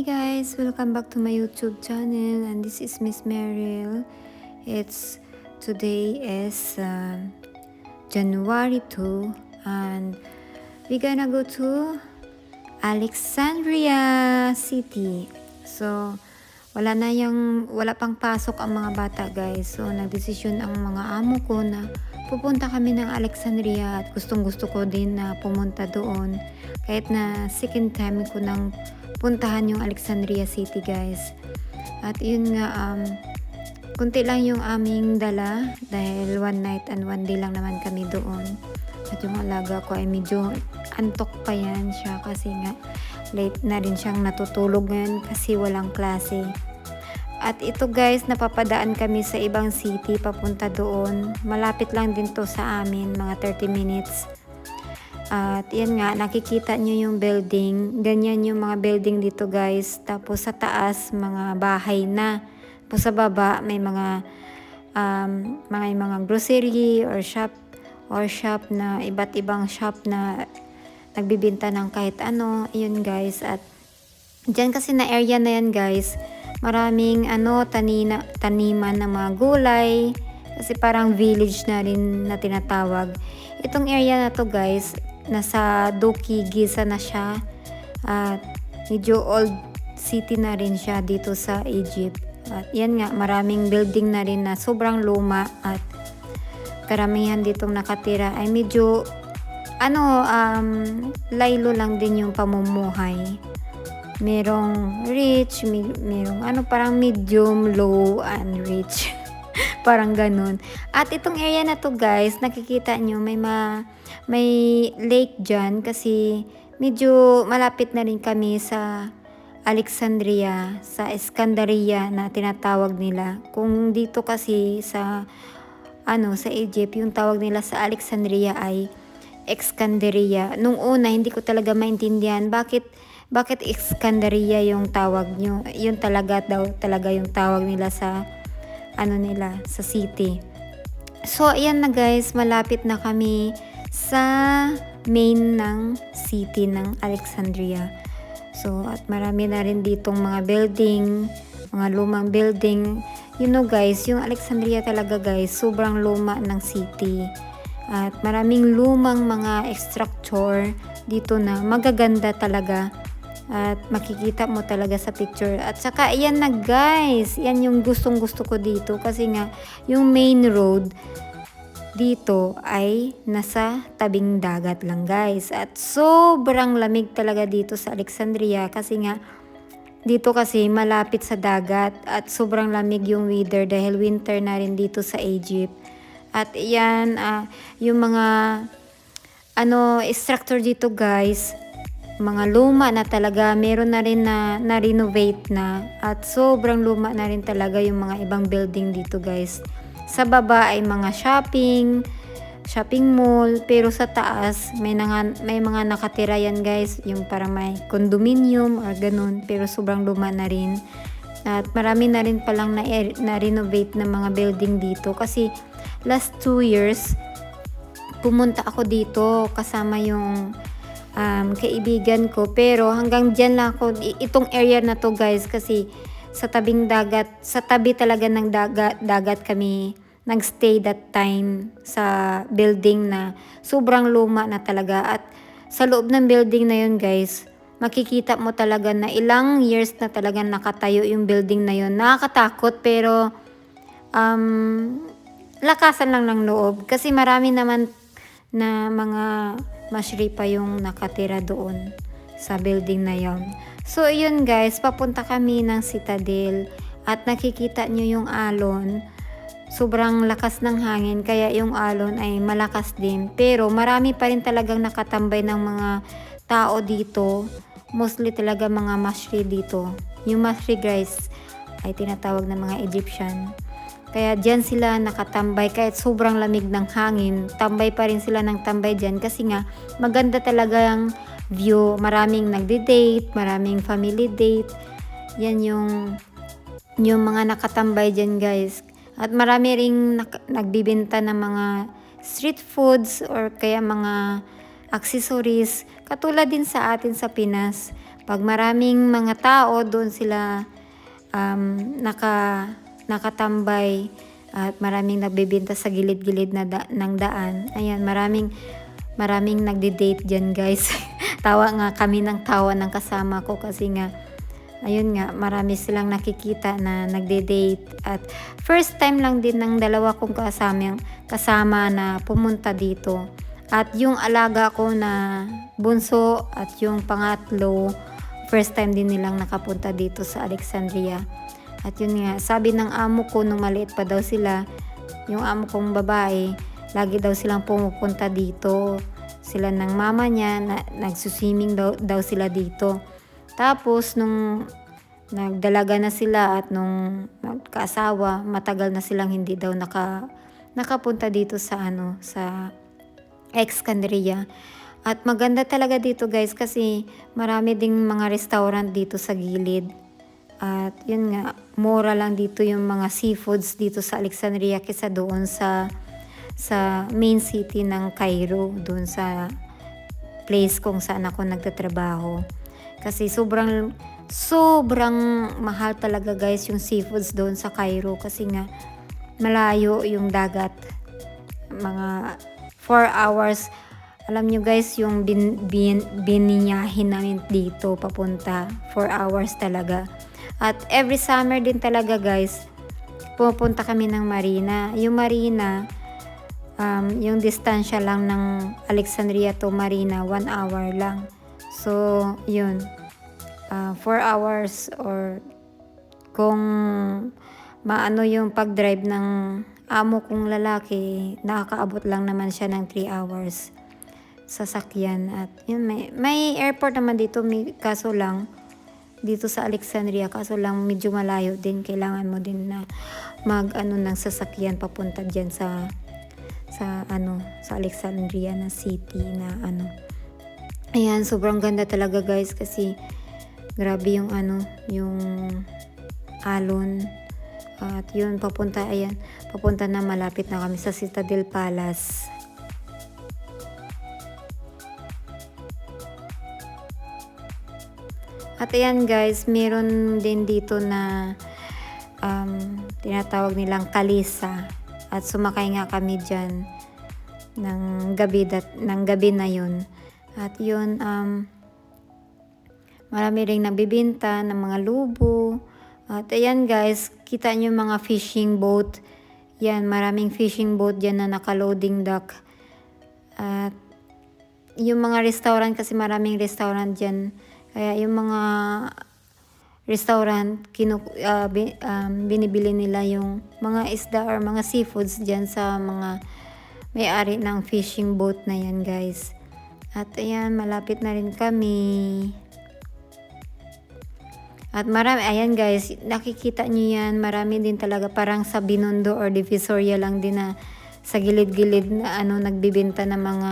guys, welcome back to my YouTube channel, and this is Miss Meryl. Today is January 2, and we're gonna go to Alexandria City. So wala pang pasok ang mga bata guys. So nagdesisyon ang mga amo ko na pupunta kami ng Alexandria, at gustong-gusto ko din na pumunta doon. Kahit na second time ko nang puntahan yung Alexandria City guys. At yun nga, kunti lang yung aming dala dahil one night and one day lang naman kami doon. At yung alaga ko ay medyo antok pa yan siya kasi nga late na rin siyang natutulog ngayon kasi walang klase. At ito guys, napapadaan kami sa ibang city papunta doon. Malapit lang din to sa amin, mga 30 minutes. At yan nga, nakikita nyo yung building. Ganyan yung mga building dito guys. Tapos sa taas, mga bahay na. Tapos sa baba, may mga grocery or shop na iba't ibang shop na nagbibenta ng kahit ano. Yun guys. At dyan kasi na area na yan guys, maraming taniman ng mga gulay. Kasi parang village na rin na tinatawag. Itong area na to guys, nasa Doki, Giza na siya. At medyo old city na rin siya dito sa Egypt. At yan nga, maraming building na rin na sobrang luma. At karamihan ditong nakatira ay medyo laylo lang din yung pamumuhay. Merong rich, merong parang medium, low, and rich. Parang ganun. At itong area na to guys, nakikita nyo may lake dyan kasi medyo malapit na rin kami sa Alexandria, sa Escandaria na tinatawag nila. Kung dito kasi sa Egypt, yung tawag nila sa Alexandria ay Escandaria. Nung una, hindi ko talaga maintindihan bakit Escandaria yung tawag nyo. Yun talaga yung tawag nila sa sa city. So ayan na guys, malapit na kami sa main ng city ng Alexandria. So at marami na rin ditong mga building, mga lumang building. You know guys, yung Alexandria talaga guys, sobrang luma ng city. At maraming lumang mga structure dito na magaganda talaga. At makikita mo talaga sa picture. At saka yan na guys, yan yung gustong gusto ko dito kasi nga yung main road dito ay nasa tabing dagat lang guys. At sobrang lamig talaga dito sa Alexandria kasi nga dito kasi malapit sa dagat at sobrang lamig yung weather dahil winter na rin dito sa Egypt. At yan, yung mga structure dito guys, mga luma na talaga, meron na rin na renovate na at sobrang luma na rin talaga yung mga ibang building dito guys. Sa baba ay mga shopping mall, pero sa taas may mga nakatira yan guys, yung para may condominium or ganun, pero sobrang luma na rin. At marami na rin palang na renovate na mga building dito kasi last 2 years pumunta ako dito kasama yung kaibigan ko, pero hanggang dyan lang ako, itong area na to guys kasi sa tabi talaga ng dagat kami nagstay that time sa building na sobrang luma na talaga. At sa loob ng building na yun guys, makikita mo talaga na ilang years na talaga nakatayo yung building na yun. Nakakatakot pero lakasan lang ng loob kasi marami naman na mga Mashri pa yung nakatira doon sa building na yon. So yun guys, papunta kami ng Citadel at nakikita nyo yung alon. Sobrang lakas ng hangin kaya yung alon ay malakas din. Pero marami pa rin talagang nakatambay ng mga tao dito. Mostly talaga mga Mashri dito. Yung Mashri guys ay tinatawag ng mga Egyptian. Kaya dyan sila nakatambay kahit sobrang lamig ng hangin. Tambay pa rin sila ng tambay dyan kasi nga maganda talaga ang view. Maraming nagde-date, maraming family date. Yan yung mga nakatambay dyan guys. At marami ring nagbibenta ng mga street foods or kaya mga accessories. Katulad din sa atin sa Pinas. Pag maraming mga tao, doon sila nakatambay at maraming nagbebenta sa gilid-gilid ng daan. Ayan, maraming nagde-date dyan, guys. Tawa nga kami ng tawa ng kasama ko kasi nga, ayun nga, marami silang nakikita na nagde-date. At first time lang din ng dalawa kong kasama na pumunta dito. At yung alaga ko na bunso at yung pangatlo, first time din nilang nakapunta dito sa Alexandria. At yun nga, sabi ng amo ko nung maliit pa daw sila, yung amo kong babae, lagi daw silang pumupunta dito. Sila ng mama niya, nagsuswimming daw sila dito. Tapos nung nagdalaga na sila at nung magkaasawa, matagal na silang hindi daw nakapunta dito sa sa Alexandria. At maganda talaga dito, guys, kasi marami ding mga restaurant dito sa gilid. At yun nga, mura lang dito yung mga seafoods dito sa Alexandria kaysa doon sa main city ng Cairo, doon sa place kung saan ako nagtatrabaho. Kasi sobrang mahal talaga, guys, yung seafoods doon sa Cairo kasi nga malayo yung dagat. Mga 4 hours. Alam nyo, guys, yung biniyahin namin dito papunta, 4 hours talaga. At every summer din talaga, guys, pupunta kami ng Marina. Yung Marina, yung distansya lang ng Alexandria to Marina, 1 hour lang. So, yun. 4 hours or kung maano yung pag-drive ng amo kong lalaki, nakakaabot lang naman siya ng 3 hours sasakyan. At yun, may airport naman dito, kaso lang dito sa Alexandria, kaso lang medyo malayo din, kailangan mo din na ng sasakyan papunta diyan sa Alexandria na city na Ayan, sobrang ganda talaga, guys, kasi grabe yung yung alon. At yun, papunta na, malapit na kami sa Citadel Palace. At ayan, guys, meron din dito na tinatawag nilang kalisa. At sumakay nga kami dyan ng gabi na yun. At yun, marami ring nagbibenta ng mga lubo. At ayan, guys, kita nyo yung mga fishing boat. Yan, maraming fishing boat dyan na naka-loading dock. At yung mga restaurant, kasi maraming restaurant dyan. Kaya yung mga restaurant, binibili nila yung mga isda or mga seafoods dyan sa mga may-ari ng fishing boat na yan, guys. At ayan, malapit na rin kami. At marami, ayan, guys, nakikita nyo yan, marami din talaga parang sa Binondo or Divisoria lang din na sa gilid-gilid na nagbibenta ng mga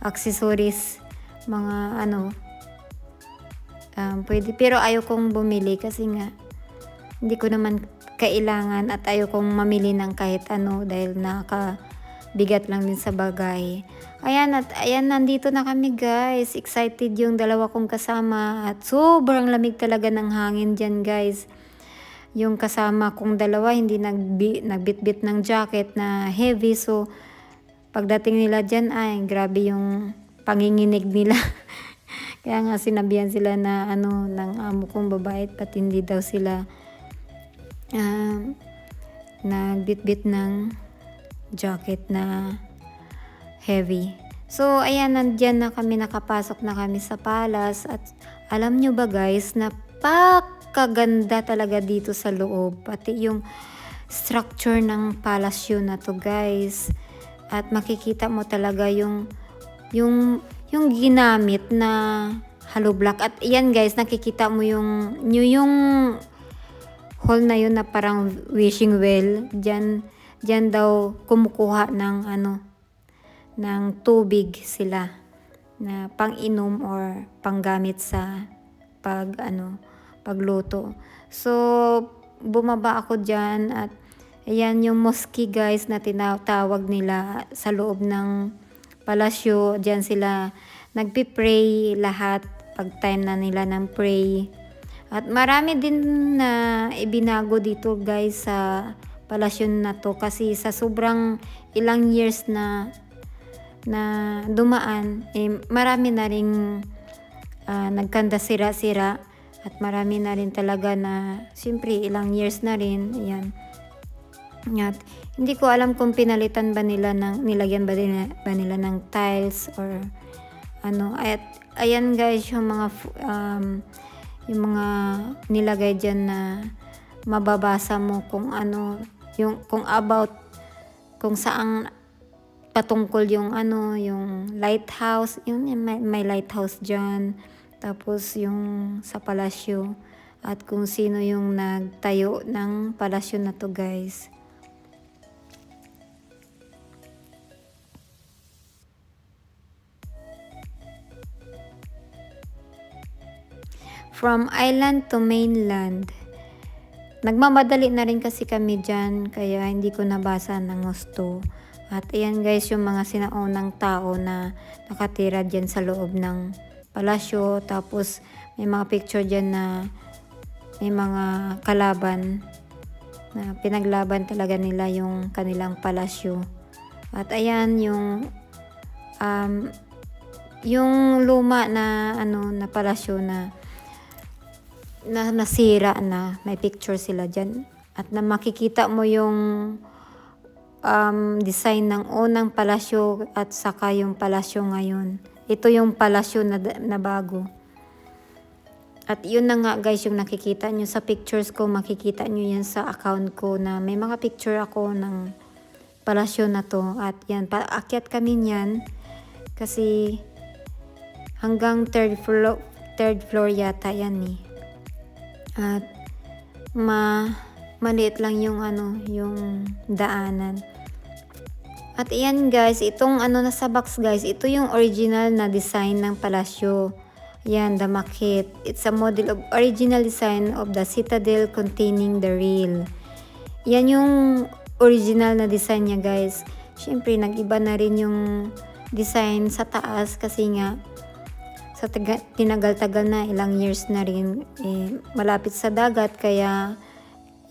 accessories, mga pwede, pero ayaw kong bumili kasi nga hindi ko naman kailangan at ayaw kong mamili ng kahit dahil nakakabigat lang din sa bagay. Ayan, nandito na kami, guys. Excited yung dalawa kong kasama at sobrang lamig talaga ng hangin dyan, guys. Yung kasama kong dalawa hindi nagbitbit ng jacket na heavy, so pagdating nila dyan, ay grabe yung panginginig nila. Kaya nga sinabihan sila na ng amo kong babae, pati hindi daw sila nagbitbit ng jacket na heavy. So ayan, nandyan na kami, nakapasok na kami sa palace. At alam nyo ba, guys, napakaganda talaga dito sa loob. Pati yung structure ng palasyo na to, guys. At makikita mo talaga yung ginamit na hollow block. At yan, guys, nakikita mo yung hall na yun na parang wishing well. Diyan daw kumukuha ng tubig sila na pang-inom or panggamit sa pagluto. So bumaba ako diyan at ayan yung mosque, guys, na tinatawag nila sa loob ng palasyo. Diyan sila nagpi-pray lahat pag time na nila ng pray. At marami din na ibinago dito guys sa palasyon na to, kasi sa sobrang ilang years na dumaan, marami na ring nagkanda sira-sira, at marami na rin talaga na siyempre ilang years na rin. Ayan. At hindi ko alam kung pinalitan ba nila nilagyan ba nila ng tiles or ano. At ayan guys yung mga nilagay diyan na mababasa mo kung ano yung kung saang patungkol yung yung lighthouse, yung may lighthouse diyan. Tapos yung sa palasyo, at kung sino yung nagtayo ng palasyo na to guys. From island to mainland. Nagmamadali na rin kasi kami dyan, kaya hindi ko nabasa ng gusto. At ayan guys yung mga sinaunang tao na nakatira dyan sa loob ng palasyo. Tapos may mga picture dyan na may mga kalaban na pinaglaban talaga nila yung kanilang palasyo. At ayan yung luma na na palasyo na nasira na, may picture sila dyan. At na makikita mo yung design ng unang palasyo at saka yung palasyo ngayon. Ito yung palasyo na bago. At yun na nga guys yung nakikita nyo sa pictures ko. Makikita nyo yan sa account ko na may mga picture ako ng palasyo na to. At yan, paakyat kami niyan kasi hanggang third floor yata yan eh. At maliit lang yung yung daanan. At ayan guys, itong nasa box guys, ito yung original na design ng palasyo. Ayan, the maquette. It's a model of original design of the citadel containing the real. Yan yung original na design niya guys. Siyempre, nag-iba na rin yung design sa taas kasi nga sa tinagal-tagal na, ilang years na rin, malapit sa dagat, kaya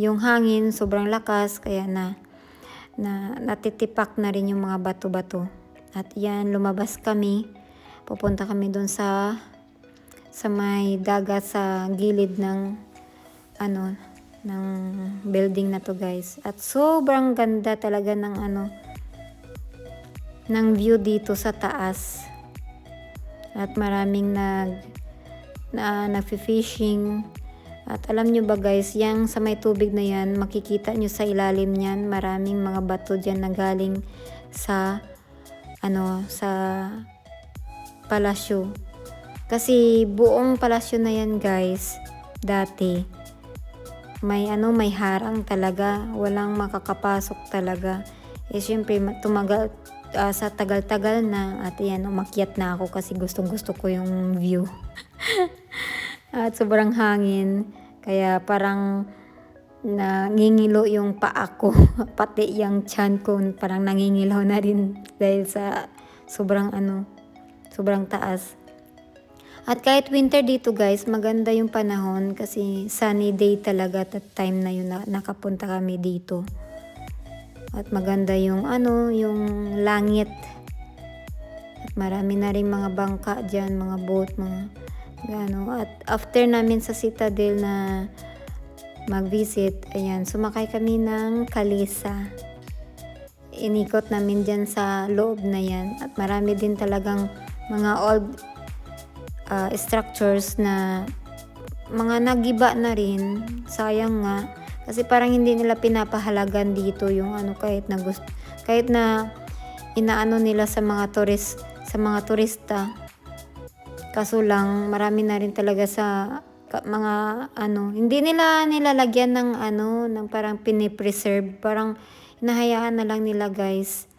yung hangin sobrang lakas, kaya natitipak na rin yung mga bato-bato. At yan, lumabas kami, pupunta kami doon sa may dagat sa gilid ng ng building na to guys. At sobrang ganda talaga ng ng view dito sa taas. At maraming nagfi-fishing. At alam nyo ba guys, yang sa may tubig na yan, makikita nyo sa ilalim niyan, maraming mga bato dyan na galing sa sa palasyo. Kasi buong palasyo na yan guys, dati may harang talaga, walang makakapasok talaga. Syempre tumagal sa tagal-tagal na, at yan, umakyat na ako kasi gustong-gusto ko yung view. At sobrang hangin, kaya parang nangingilo yung paa ko, pati yung tiyan ko parang nangingilaw na rin dahil sa sobrang taas. At kahit winter dito guys, maganda yung panahon kasi sunny day talaga at time na yun na nakapunta kami dito. At maganda yung yung langit. At marami na rin mga bangka dyan, mga boat, mga At after namin sa Citadel na mag-visit, ayan, sumakay kami ng Kalisa. Inikot namin dyan sa loob na yan. At marami din talagang mga old structures na mga nagiba na rin. Sayang nga. Kasi parang hindi nila pinapahalagan dito yung kahit na inaano nila sa mga turista. Kaso lang, marami na rin talaga sa mga hindi nila nilalagyan ng ng parang pinipreserve, parang hinahayaan na lang nila guys